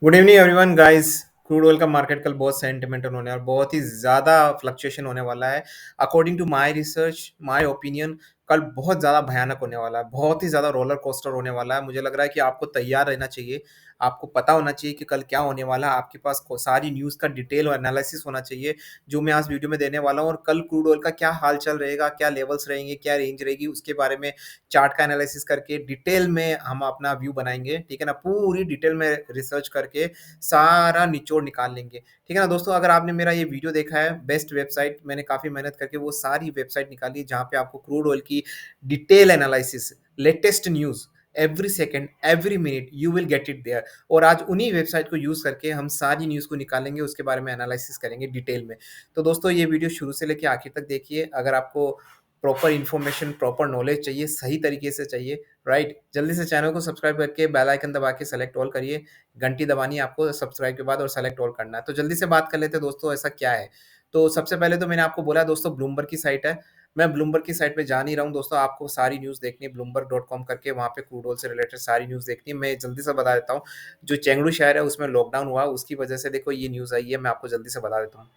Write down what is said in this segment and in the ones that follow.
Good evening everyone guys. Crude oil का market कल बहुत सेंटिमेंटल होने और बहुत ही ज़्यादा फ्लक्चुएशन होने वाला है। According to my research, my opinion, कल बहुत ज़्यादा भयानक होने वाला है, बहुत ही ज़्यादा रोलर कोस्टर होने वाला है। मुझे लग रहा है कि आपको तैयार रहना चाहिए, आपको पता होना चाहिए कि कल क्या होने वाला है। आपके पास सारी न्यूज़ का डिटेल और एनालिसिस होना चाहिए, जो मैं आज वीडियो में देने वाला हूँ। और कल क्रूड ऑयल का क्या हाल चल रहेगा, क्या लेवल्स रहेंगे, क्या रेंज रहेगी, उसके बारे में चार्ट का एनालिसिस करके डिटेल में हम अपना व्यू बनाएंगे। ठीक है ना, पूरी डिटेल में रिसर्च करके सारा निचोड़ निकाल लेंगे। ठीक है ना दोस्तों, अगर आपने मेरा ये वीडियो देखा है, बेस्ट वेबसाइट मैंने काफ़ी मेहनत करके वो सारी वेबसाइट निकाली जहाँ पे आपको क्रूड ऑयल की detail analysis, latest news, every second every minute you will get it there. और आज उन्हीं वेबसाइट को यूज़ करके हम सारी न्यूज़ को निकालेंगे, उसके बारे में एनालिसिस करेंगे डिटेल में। तो दोस्तों, ये वीडियो शुरू से लेके आखिर तक देखिए। अगर आपको प्रॉपर इन्फॉर्मेशन, प्रॉपर नॉलेज चाहिए, सही तरीके से चाहिए, राइट, जल्दी से चैनल को सब्सक्राइब करके बेल आइकन दबा के सेलेक्ट ऑल करिए। घंटी दबानी है आपको सब्सक्राइब के बाद और सेलेक्ट ऑल करना है। तो जल्दी से बात कर लेते हैं दोस्तों, ऐसा क्या है। तो सबसे पहले तो मैंने आपको बोला दोस्तों, ब्लूमबर्ग की साइट है। मैं ब्लूमबर्ग की साइट पे जा नहीं रहा हूँ दोस्तों, आपको सारी न्यूज़ देखनी है bloomberg.com करके, वहाँ पे क्रूड ऑयल से रिलेटेड सारी न्यूज़ देखनी है। मैं जल्दी से बता देता हूँ, जो चेंगडू शहर है उसमें लॉकडाउन हुआ, उसकी वजह से देखो ये न्यूज़ आई है, मैं आपको जल्दी से बता देता हूँ।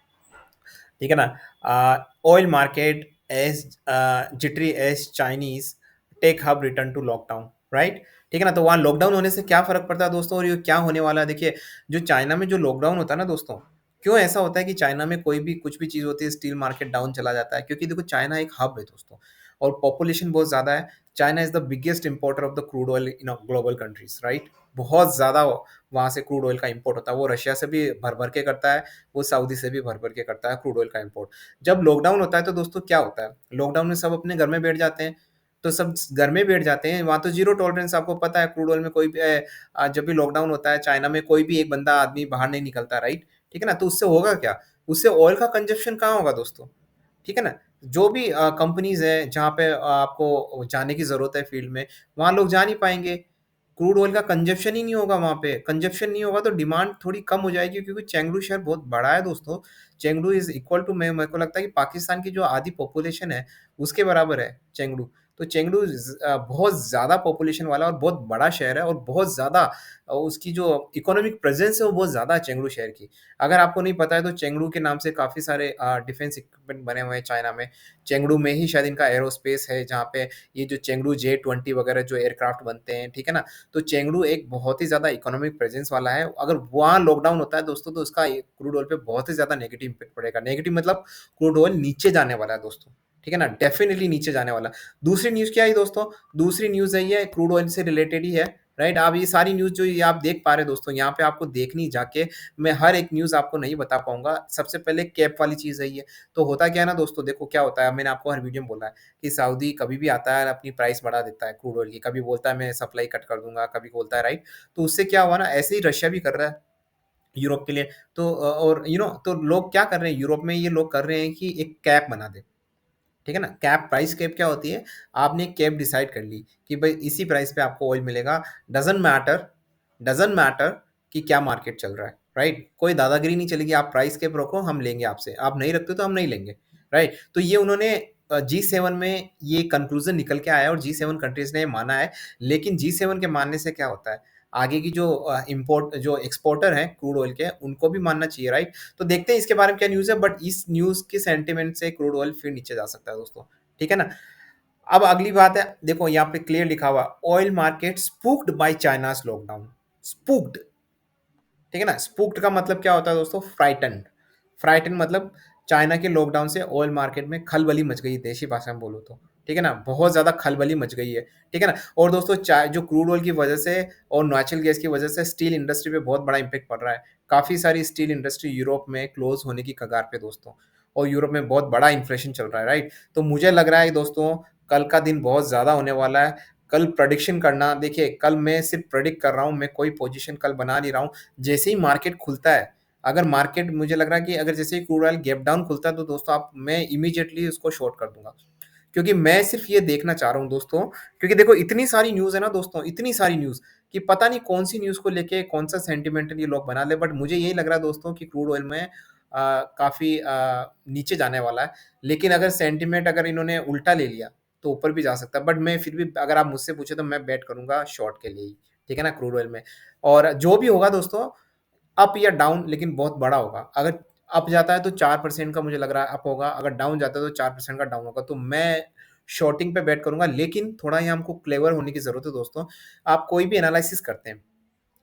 ठीक है ना। Oil market as jittery as Chinese tech hub return to lockdown, right. ठीक है ना, तो वहाँ लॉकडाउन होने से क्या फर्क पड़ता है दोस्तों, और ये क्या होने वाला है। देखिए, जो चाइना में जो लॉकडाउन होता है ना दोस्तों, क्यों ऐसा होता है कि चाइना में कोई भी कुछ भी चीज़ होती है, स्टील मार्केट डाउन चला जाता है, क्योंकि देखो चाइना एक हब है दोस्तों, और पॉपुलेशन बहुत ज़्यादा है। China is the biggest importer of the crude oil in global countries, right. बहुत ज़्यादा वहाँ से क्रूड ऑयल का इंपोर्ट होता है, वो रशिया से भी भर भर के करता है, वो सऊदी से भी भर भर के करता है क्रूड ऑयल का इंपोर्ट। जब लॉकडाउन होता है तो दोस्तों क्या होता है, लॉकडाउन में सब अपने घर में बैठ जाते हैं। तो सब घर में बैठ जाते हैं, वहाँ तो जीरो टॉलरेंस, आपको पता है क्रूड ऑयल में कोई भी जब भी लॉकडाउन होता है चाइना में, कोई भी एक बंदा आदमी बाहर नहीं निकलता, राइट। ठीक है ना, तो उससे होगा क्या, उससे ऑयल का कंजप्शन कहाँ होगा दोस्तों। ठीक है ना, जो भी कंपनीज है जहाँ पे आपको जाने की जरूरत है फील्ड में, वहाँ लोग जा नहीं पाएंगे। क्रूड ऑयल का कंजप्शन ही नहीं होगा, वहाँ पे कंजप्शन नहीं होगा तो डिमांड थोड़ी कम हो जाएगी, क्योंकि चेंगडू शहर बहुत बड़ा है दोस्तों। चेंगडू इज इक्वल टू, मैं मेरे को लगता है कि पाकिस्तान की जो आधी पॉपुलेशन है उसके बराबर है चेंगडू। तो चेंगडू बहुत ज़्यादा पॉपुलेशन वाला और बहुत बड़ा शहर है, और बहुत ज़्यादा उसकी जो इकोनॉमिक प्रेजेंस है वो बहुत ज़्यादा है चेंगडू शहर की। अगर आपको नहीं पता है तो चेंगडू के नाम से काफ़ी सारे डिफेंस इक्विपमेंट बने हुए हैं चाइना में। चेंगडू में ही शायद इनका एरोस्पेस है, जहाँ पे ये जो चेंगडू J-20 वगैरह जो एयरक्राफ्ट बनते हैं, ठीक है ना। तो चेंगडू एक बहुत ही ज़्यादा इकोनॉमिक प्रेजेंस वाला है। अगर वहाँ लॉकडाउन होता है दोस्तों, तो उसका क्रूड ऑयल पे बहुत ही ज़्यादा नेगेटिव इम्पैक्ट पड़ेगा। नेगेटिव मतलब क्रूड ऑयल नीचे जाने वाला है दोस्तों। ठीक है ना, डेफिनेटली नीचे जाने वाला है। दूसरी न्यूज़ क्या है दोस्तों, दूसरी न्यूज़ है ये क्रूड ऑयल से रिलेटेड ही है, राइट। आप ये सारी न्यूज़ जो ये आप देख पा रहे हैं दोस्तों, यहाँ पे आपको देखनी जाके, मैं हर एक न्यूज़ आपको नहीं बता पाऊंगा। सबसे पहले कैप वाली चीज़ है ये। तो होता क्या है ना दोस्तों, देखो क्या होता है, मैंने आपको हर वीडियो में बोला है कि सऊदी कभी भी आता है अपनी प्राइस बढ़ा देता है क्रूड ऑयल की, कभी बोलता है मैं सप्लाई कट कर दूंगा, कभी बोलता है, राइट। तो उससे क्या हुआ ना, ऐसे ही रशिया भी कर रहा है यूरोप के लिए। तो और तो लोग क्या कर रहे हैं यूरोप में, ये लोग कर रहे हैं कि एक कैप बना दे। ठीक है ना, कैप, प्राइस कैप क्या होती है, आपने एक कैप डिसाइड कर ली कि भाई इसी प्राइस पे आपको ऑयल मिलेगा। डजंट मैटर, डजंट मैटर कि क्या मार्केट चल रहा है, राइट। कोई दादागिरी नहीं चलेगी, आप प्राइस कैप रखो, हम लेंगे आपसे, आप नहीं रखते तो हम नहीं लेंगे, राइट। तो ये उन्होंने G7 में ये कंक्लूजन निकल के आया और G7 कंट्रीज ने माना है। लेकिन G7 के मानने से क्या होता है, आगे की जो इम्पोर्ट जो एक्सपोर्टर हैं क्रूड ऑयल के, उनको भी मानना चाहिए, राइट। तो देखते हैं इसके बारे में क्या न्यूज़ है, बट इस न्यूज़ के सेंटिमेंट से क्रूड ऑयल फिर नीचे जा सकता है दोस्तों। ठीक है ना। अब अगली बात है, देखो यहाँ पे क्लियर लिखा हुआ, oil market spooked by China's lockdown. Spooked, ठीक है ना। स्पूक्ड का मतलब क्या होता है दोस्तों, फ्राइटन। फ्राइटन मतलब चाइना के लॉकडाउन से ऑयल मार्केट में खलबली मच गई है, देशी भाषा में बोलो तो। ठीक है ना, बहुत ज़्यादा खलबली मच गई है। ठीक है ना। और दोस्तों, जो क्रूड ऑयल की वजह से और नेचुरल गैस की वजह से स्टील इंडस्ट्री पे बहुत बड़ा इम्पेक्ट पड़ रहा है। काफ़ी सारी स्टील इंडस्ट्री यूरोप में क्लोज होने की कगार पे दोस्तों, और यूरोप में बहुत बड़ा इन्फ्लेशन चल रहा है, राइट। तो मुझे लग रहा है दोस्तों, कल का दिन बहुत ज़्यादा होने वाला है। कल प्रेडिक्शन करना, देखिए कल मैं सिर्फ प्रेडिक्ट कर रहा हूँ, मैं कोई पोजीशन कल बना नहीं रहा हूँ। जैसे ही मार्केट खुलता है, अगर मार्केट, मुझे लग रहा है कि अगर जैसे ही क्रूड ऑयल गैप डाउन खुलता है, तो दोस्तों आप, मैं इमीडिएटली उसको शॉर्ट कर दूंगा। क्योंकि मैं सिर्फ ये देखना चाह रहा हूँ दोस्तों, क्योंकि देखो इतनी सारी न्यूज़ है ना दोस्तों, इतनी सारी न्यूज़, कि पता नहीं कौन सी न्यूज़ को लेके कौन सा सेंटिमेंटल ये लोग बना ले। बट मुझे यही लग रहा है दोस्तों कि क्रूड ऑयल में काफ़ी नीचे जाने वाला है। लेकिन अगर सेंटिमेंट अगर इन्होंने उल्टा ले लिया, तो ऊपर भी जा सकता है। बट मैं फिर भी, अगर आप मुझसे पूछे तो मैं बेट करूंगा शॉर्ट के लिए ही। ठीक है ना, क्रूड ऑयल में। और जो भी होगा दोस्तों, अप या डाउन लेकिन बहुत बड़ा होगा। अगर अप जाता है तो 4% का मुझे लग रहा है अप होगा, अगर डाउन जाता है तो 4% का डाउन होगा। तो मैं शॉर्टिंग पे बेट करूँगा, लेकिन थोड़ा यहाँ हमको क्लेवर होने की ज़रूरत है दोस्तों। आप कोई भी एनालिसिस करते हैं,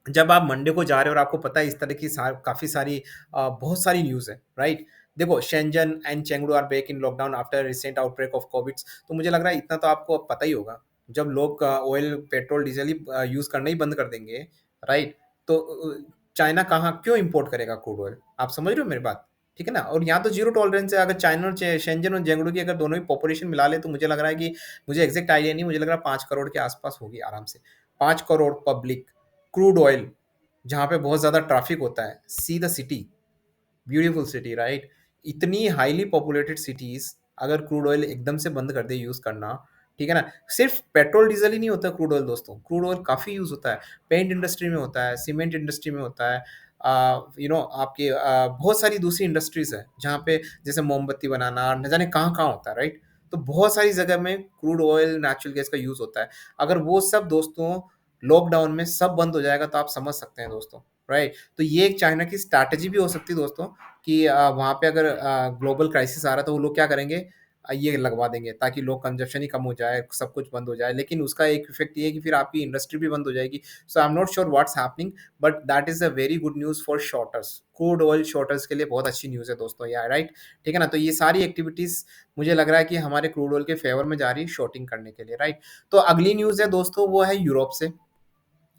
जब आप मंडे को जा रहे हो और आपको पता है इस तरह की काफ़ी सारी बहुत सारी न्यूज़ है, राइट? देखो, Shenzhen and Chengdu are back in lockdown after recent outbreak of COVID. तो मुझे लग रहा है इतना तो आपको अब पता ही होगा। जब लोग ऑयल, पेट्रोल, डीजल ही यूज़ करना ही बंद कर देंगे, राइट? तो चाइना कहाँ क्यों इंपोर्ट करेगा क्रूड ऑयल? आप समझ रहे हो मेरी बात? ठीक है ना? और यहाँ तो ज़ीरो टॉलरेंस है। अगर चाइना और शेंजन और चेंगडू की अगर दोनों ही पॉपुलेशन मिला ले, तो मुझे लग रहा है कि मुझे एग्ज़ैक्ट आइडिया नहीं, मुझे लग रहा है 5 करोड़ के आस-पास होगी आराम से। 5 करोड़ पब्लिक, क्रूड ऑयल, जहाँ पे बहुत ज़्यादा ट्रैफ़िक होता है। See the city, beautiful city, right? इतनी हाइली पॉपुलेटेड सिटीज़ अगर क्रूड ऑयल एकदम से बंद कर दे यूज़ करना, ठीक है ना? सिर्फ़ पेट्रोल, डीज़ल ही नहीं होता क्रूड ऑयल दोस्तों, क्रूड ऑयल काफ़ी यूज़ होता है। पेंट इंडस्ट्री में होता है, सीमेंट इंडस्ट्री में होता है, आपके बहुत सारी दूसरी इंडस्ट्रीज़ हैं, जहाँ पे जैसे मोमबत्ती बनाना, न जाने कहाँ-कहाँ होता है, राइट? तो बहुत सारी जगह में क्रूड ऑयल, नेचुरल गैस का यूज़ होता है। अगर वो सब दोस्तों लॉकडाउन में सब बंद हो जाएगा, तो आप समझ सकते हैं दोस्तों, राइट? तो ये एक चाइना की स्ट्रैटेजी भी हो सकती है दोस्तों, कि वहाँ पे अगर ग्लोबल क्राइसिस आ रहा है तो वो लोग क्या करेंगे, ये लगवा देंगे ताकि लोग कंजप्शन ही कम हो जाए, सब कुछ बंद हो जाए। लेकिन उसका एक इफ़ेक्ट ये है कि फिर आपकी इंडस्ट्री भी बंद हो जाएगी। So I am not sure what's happening, but that is a very good news for shorters. Crude oil shorters के लिए बहुत अच्छी न्यूज़ है दोस्तों, या राइट? ठीक है ना? तो ये सारी एक्टिविटीज़ मुझे लग रहा है कि हमारे क्रूड ऑयल के फ़ेवर में जा रही है शॉर्टिंग करने के लिए, राइट? तो अगली न्यूज़ है दोस्तों, वो है यूरोप से।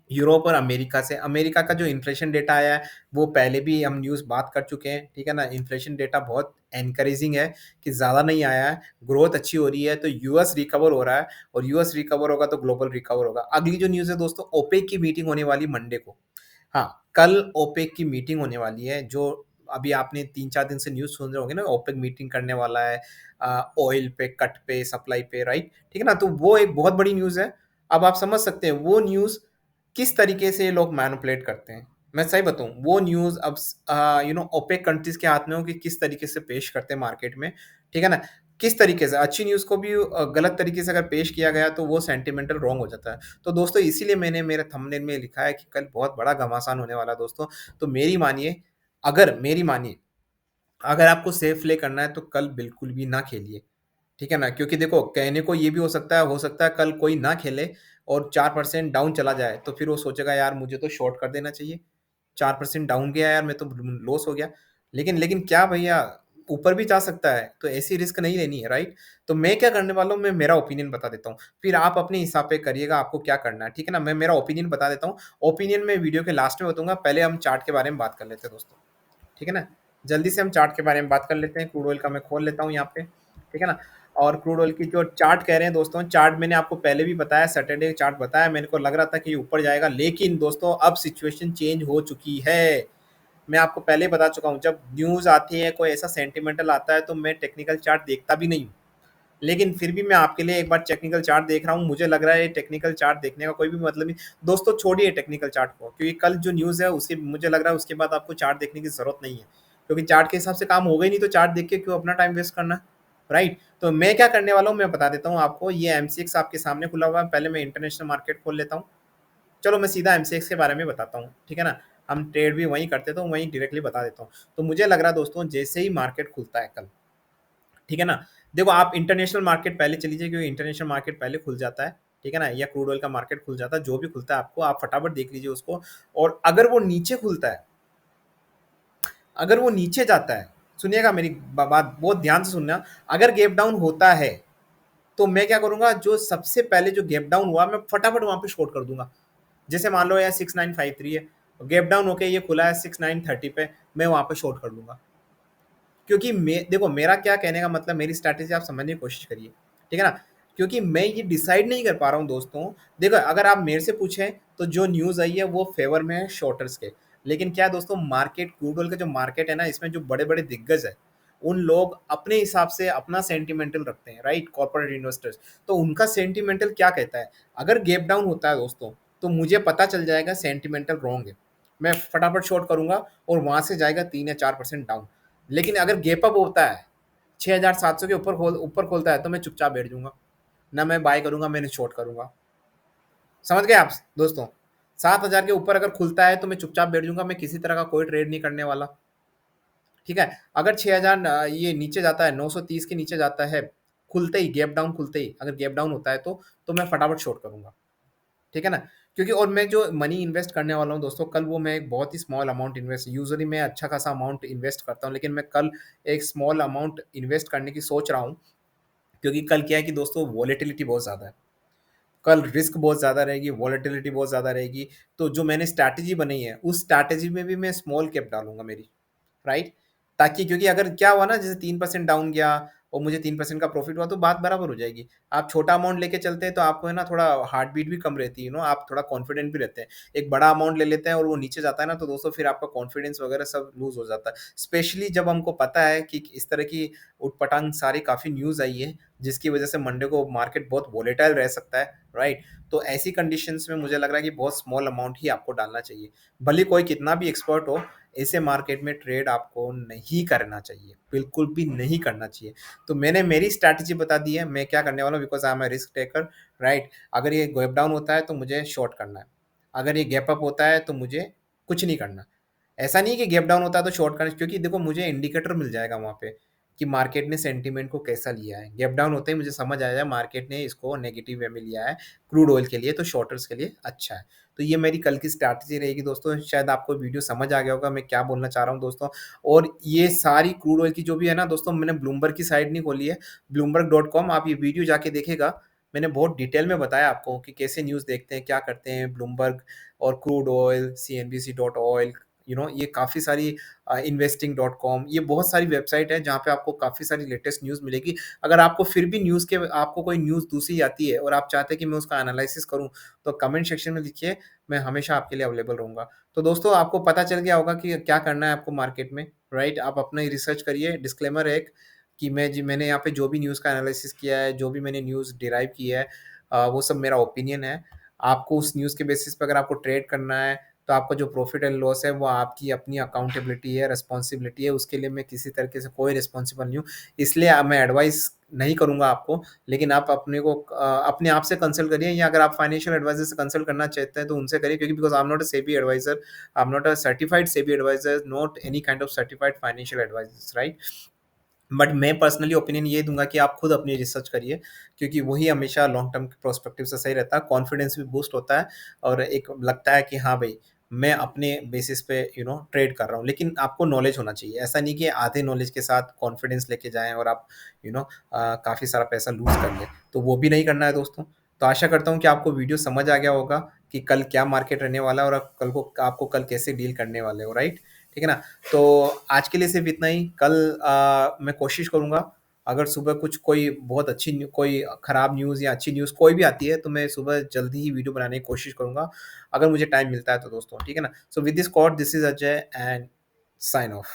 यूरोप और अमेरिका से। अमेरिका का जो इन्फ्लेशन डेटा आया है, वो पहले भी हम न्यूज़ बात कर चुके हैं, ठीक है ना? इन्फ्लेशन डेटा बहुत एनकरेजिंग है कि ज़्यादा नहीं आया है, ग्रोथ अच्छी हो रही है, तो यूएस रिकवर हो रहा है, और यूएस रिकवर होगा तो ग्लोबल रिकवर होगा। अगली जो न्यूज़ है दोस्तों, ओपेक की मीटिंग होने वाली मंडे को। हाँ, कल ओपेक की मीटिंग होने वाली है, जो अभी आपने 3-4 दिन से न्यूज़ सुन रहे होंगे ना, ओपेक मीटिंग करने वाला है ऑयल पे, कट पे, सप्लाई पे, राइट? ठीक है ना? तो वो एक बहुत बड़ी न्यूज़ है। अब आप समझ सकते हैं वो न्यूज़ किस तरीके से ये लोग मैनिपुलेट करते हैं। मैं सही बताऊँ, वो न्यूज़ अब ओपेक कंट्रीज़ के हाथ में हो कि किस तरीके से पेश करते हैं मार्केट में, ठीक है ना? किस तरीके से अच्छी न्यूज़ को भी गलत तरीके से अगर पेश किया गया तो वो सेंटिमेंटल रॉन्ग हो जाता है। तो दोस्तों इसीलिए मैंने मेरे थंबनेल में लिखा है कि कल बहुत बड़ा घमासान होने वाला है दोस्तों। तो मेरी मानिए, अगर आपको सेफ प्ले करना है तो कल बिल्कुल भी ना खेलिए। ठीक है ना? क्योंकि देखो, कहने को ये भी हो सकता है कल कोई ना खेले और 4% डाउन चला जाए, तो फिर वो सोचेगा यार मुझे तो शॉर्ट कर देना चाहिए। 4% डाउन गया यार, मैं तो लॉस हो गया। लेकिन क्या भैया, ऊपर भी जा सकता है, तो ऐसी रिस्क नहीं लेनी है, राइट? तो मैं क्या करने वाला हूँ, मैं मेरा ओपिनियन बता देता हूँ। फिर आप अपने हिसाब पे करिएगा आपको क्या करना है, ठीक है ना? मैं मेरा ओपिनियन बता देता हूँ। ओपिनियन मैं वीडियो के लास्ट में बताऊँगा, पहले हम चार्ट के बारे में बात कर लेते हैं दोस्तों। ठीक है ना? जल्दी से हम चार्ट के बारे में बात कर लेते हैं। क्रूड ऑयल का मैं खोल लेता हूँ यहाँ पे, ठीक है ना? और क्रूड ऑयल की जो चार्ट कह रहे हैं दोस्तों, चार्ट मैंने आपको पहले भी बताया, सैटरडे चार्ट बताया, मेरे को लग रहा था कि ये ऊपर जाएगा, लेकिन दोस्तों अब सिचुएशन चेंज हो चुकी है। मैं आपको पहले ही बता चुका हूँ, जब न्यूज़ आती है, कोई ऐसा सेंटिमेंटल आता है, तो मैं टेक्निकल चार्ट देखता भी नहीं हूँ। लेकिन फिर भी मैं आपके लिए एक बार टेक्निकल चार्ट देख रहा हूँ, मुझे लग रहा है ये टेक्निकल चार्ट देखने का कोई भी मतलब नहीं। दोस्तों छोड़िए टेक्निकल चार्ट को, क्योंकि कल जो न्यूज़ है उसके मुझे लग रहा है उसके बाद आपको चार्ट देखने की ज़रूरत नहीं है। क्योंकि चार्ट के हिसाब से काम होगा ही नहीं, तो चार्ट देख के क्यों अपना टाइम वेस्ट करना, राइट? तो मैं क्या करने वाला हूँ मैं बता देता हूँ आपको। ये एमसीएक्स आपके सामने खुला हुआ है, पहले मैं इंटरनेशनल मार्केट खोल लेता हूँ। चलो मैं सीधा एमसीएक्स के बारे में बताता हूँ, ठीक है ना? हम ट्रेड भी वहीं करते तो वहीं डायरेक्टली बता देता हूँ। तो मुझे लग रहा है दोस्तों, जैसे ही मार्केट खुलता है कल, ठीक है ना? देखो, आप इंटरनेशनल मार्केट पहले चली जाइए, क्योंकि इंटरनेशनल मार्केट पहले खुल जाता है, ठीक है ना? या क्रूड ऑयल का मार्केट खुल जाता है, जो भी खुलता है आपको, आप फटाफट देख लीजिए उसको। और अगर वो नीचे खुलता है, अगर वो नीचे जाता है, सुनिएगा मेरी बात बहुत ध्यान से सुनना। अगर गैप डाउन होता है, तो मैं क्या करूँगा, जो सबसे पहले जो गैप डाउन हुआ, मैं फटाफट वहाँ पे शॉर्ट कर दूँगा। जैसे मान लो यार 6953 है, गैप डाउन होके ये खुला है 6930 पे, मैं वहाँ पे शॉर्ट कर दूँगा। क्योंकि देखो, मेरा क्या कहने का मतलब, मेरी स्ट्रैटेजी आप समझने की कोशिश करिए, ठीक है ना? क्योंकि मैं ये डिसाइड नहीं कर पा रहा हूँ दोस्तों। देखो, अगर आप मेरे से पूछें तो जो न्यूज़ आई है वो फेवर में है शॉर्टर्स के। लेकिन क्या है दोस्तों, मार्केट, क्रूड ऑयल का जो मार्केट है ना, इसमें जो बड़े बड़े दिग्गज है, उन लोग अपने हिसाब से अपना सेंटिमेंटल रखते हैं, राइट? कॉर्पोरेट इन्वेस्टर्स, तो उनका सेंटिमेंटल क्या कहता है, अगर गैप डाउन होता है दोस्तों, तो मुझे पता चल जाएगा सेंटिमेंटल रॉन्ग है, मैं फटाफट शॉर्ट करूंगा और वहां से जाएगा 3 या 4% डाउन। लेकिन अगर गैप अप होता है, 6700 के ऊपर खोलता है, तो मैं चुपचाप बैठ जाऊंगा, ना मैं बाय करूंगा, मैं शॉर्ट करूंगा। समझ गए आप दोस्तों? 7,000 के ऊपर अगर खुलता है तो मैं चुपचाप बैठ जाऊँगा, मैं किसी तरह का कोई ट्रेड नहीं करने वाला, ठीक है? अगर 6,000 ये नीचे जाता है, 930 के नीचे जाता है, खुलते ही गैप डाउन खुलते ही, अगर गैप डाउन होता है तो मैं फटाफट शॉर्ट करूँगा, ठीक है ना? क्योंकि और मैं जो मनी इन्वेस्ट करने वाला हूँ दोस्तों, कल वो मैं एक बहुत ही स्मॉल अमाउंट इन्वेस्ट, यूजुअली मैं अच्छा खासा अमाउंट इन्वेस्ट करता हूँ, लेकिन मैं कल एक स्मॉल अमाउंट इन्वेस्ट करने की सोच रहा हूँ, क्योंकि कल क्या है कि दोस्तों वॉलेटिलिटी बहुत ज़्यादा है। कल रिस्क बहुत ज़्यादा रहेगी, वॉलेटिलिटी बहुत ज़्यादा रहेगी, तो जो मैंने स्ट्रैटेजी बनाई है, उस स्ट्रैटेजी में भी मैं स्मॉल कैप डालूँगा मेरी, राइट? ताकि क्योंकि अगर क्या हुआ ना, जैसे 3% डाउन गया और मुझे 3% का प्रॉफ़िट हुआ तो बात बराबर हो जाएगी। आप छोटा अमाउंट लेके चलते हैं तो आपको है ना थोड़ा हार्ट बीट भी कम रहती है, आप थोड़ा कॉन्फिडेंट भी रहते हैं। एक बड़ा अमाउंट ले लेते हैं और वो नीचे जाता है ना, तो दोस्तों फिर आपका कॉन्फिडेंस वगैरह सब लूज़ हो जाता है। स्पेशली जब हमको पता है कि इस तरह की ऊट-पटांग सारी काफ़ी न्यूज़ आई है, जिसकी वजह से मंडे को मार्केट बहुत वोलेटाइल रह सकता है, राइट? तो ऐसी कंडीशंस में मुझे लग रहा है कि बहुत स्मॉल अमाउंट ही आपको डालना चाहिए। भले कोई कितना भी एक्सपर्ट हो, ऐसे मार्केट में ट्रेड आपको नहीं करना चाहिए, बिल्कुल भी नहीं करना चाहिए। तो मैंने मेरी स्ट्रैटेजी बता दी है, मैं क्या करने वाला हूँ, because I am a risk taker, right? अगर ये गैप डाउन होता है तो मुझे शॉर्ट करना है। अगर ये गैप अप होता है तो मुझे कुछ नहीं करना। ऐसा नहीं है कि गैप डाउन होता है तो शॉर्ट करना, क्योंकि देखो मुझे इंडिकेटर मिल जाएगा वहाँ पे कि मार्केट ने सेंटीमेंट को कैसा लिया है। गैप डाउन होते ही मुझे समझ आया मार्केट ने इसको नेगेटिव वे में लिया है, क्रूड ऑयल के लिए तो शॉर्टर्स के लिए अच्छा है। तो ये मेरी कल की स्ट्रैटेजी रहेगी दोस्तों। शायद आपको वीडियो समझ आ गया होगा मैं क्या बोलना चाह रहा हूँ दोस्तों। और ये सारी क्रूड ऑयल की जो भी है ना दोस्तों, मैंने ब्लूमबर्ग की साइट नहीं खोली है, bloomberg.com आप ये वीडियो जाके देखिएगा। मैंने बहुत डिटेल में बताया आपको कि कैसे न्यूज़ देखते हैं, क्या करते हैं ब्लूमबर्ग और क्रूड ऑयल, CNBC.oil, ये काफ़ी सारी investing.com, ये बहुत सारी वेबसाइट है जहाँ पे आपको काफ़ी सारी लेटेस्ट न्यूज़ मिलेगी। अगर आपको फिर भी आपको कोई न्यूज़ दूसरी आती है और आप चाहते हैं कि मैं उसका एनालिसिस करूँ, तो कमेंट सेक्शन में लिखिए, मैं हमेशा आपके लिए अवेलेबल रहूँगा। तो दोस्तों आपको पता चल गया होगा कि क्या करना है आपको मार्केट में, राइट? आप अपना ही रिसर्च करिए। डिस्क्लेमर है एक कि मैंने यहाँ पे जो भी न्यूज़ का एनालिसिस किया है, जो भी मैंने न्यूज़ डिराइव की है, वो सब मेरा ओपिनियन है। आपको उस न्यूज़ के बेसिस पे अगर आपको ट्रेड करना है, तो आपका जो प्रॉफ़िट एंड लॉस है, वो आपकी अपनी अकाउंटेबिलिटी है, रिस्पॉन्सिबिलिटी है, उसके लिए मैं किसी तरीके से कोई रिस्पॉन्सिबल नहीं हूँ। इसलिए मैं एडवाइस नहीं करूँगा आपको, लेकिन आप अपने आप से कंसल्ट करिए, या अगर आप फाइनेंशियल एडवाइज़र से कंसल्ट करना चाहते हैं, तो उनसे करिए, क्योंकि because I am not a SEBI adviser, I am not a certified SEBI adviser, not any kind of certified financial advisers, right? But मैं पर्सनली ओपिनियन ये दूँगा कि आप खुद अपनी रिसर्च करिए, क्योंकि वही हमेशा लॉन्ग टर्म के पर्सपेक्टिव से सही रहता है, कॉन्फिडेंस भी बूस्ट होता है और एक लगता है कि हाँ भाई, मैं अपने बेसिस पे ट्रेड कर रहा हूँ। लेकिन आपको नॉलेज होना चाहिए, ऐसा नहीं कि आधे नॉलेज के साथ कॉन्फिडेंस लेके जाएँ और आप काफ़ी सारा पैसा लूज़ कर लें, तो वो भी नहीं करना है दोस्तों। तो आशा करता हूँ कि आपको वीडियो समझ आ गया होगा कि कल क्या मार्केट रहने वाला है और आपको कल कैसे डील करने वाले हो, राइट? ठीक है ना? तो आज के लिए सिर्फ़ इतना ही। कल मैं कोशिश करूँगा, अगर सुबह कुछ कोई बहुत अच्छी कोई खराब न्यूज़ या अच्छी न्यूज़ कोई भी आती है, तो मैं सुबह जल्दी ही वीडियो बनाने की कोशिश करूँगा, अगर मुझे टाइम मिलता है तो दोस्तों, ठीक है ना? So with this quote, this is Ajay and sign of.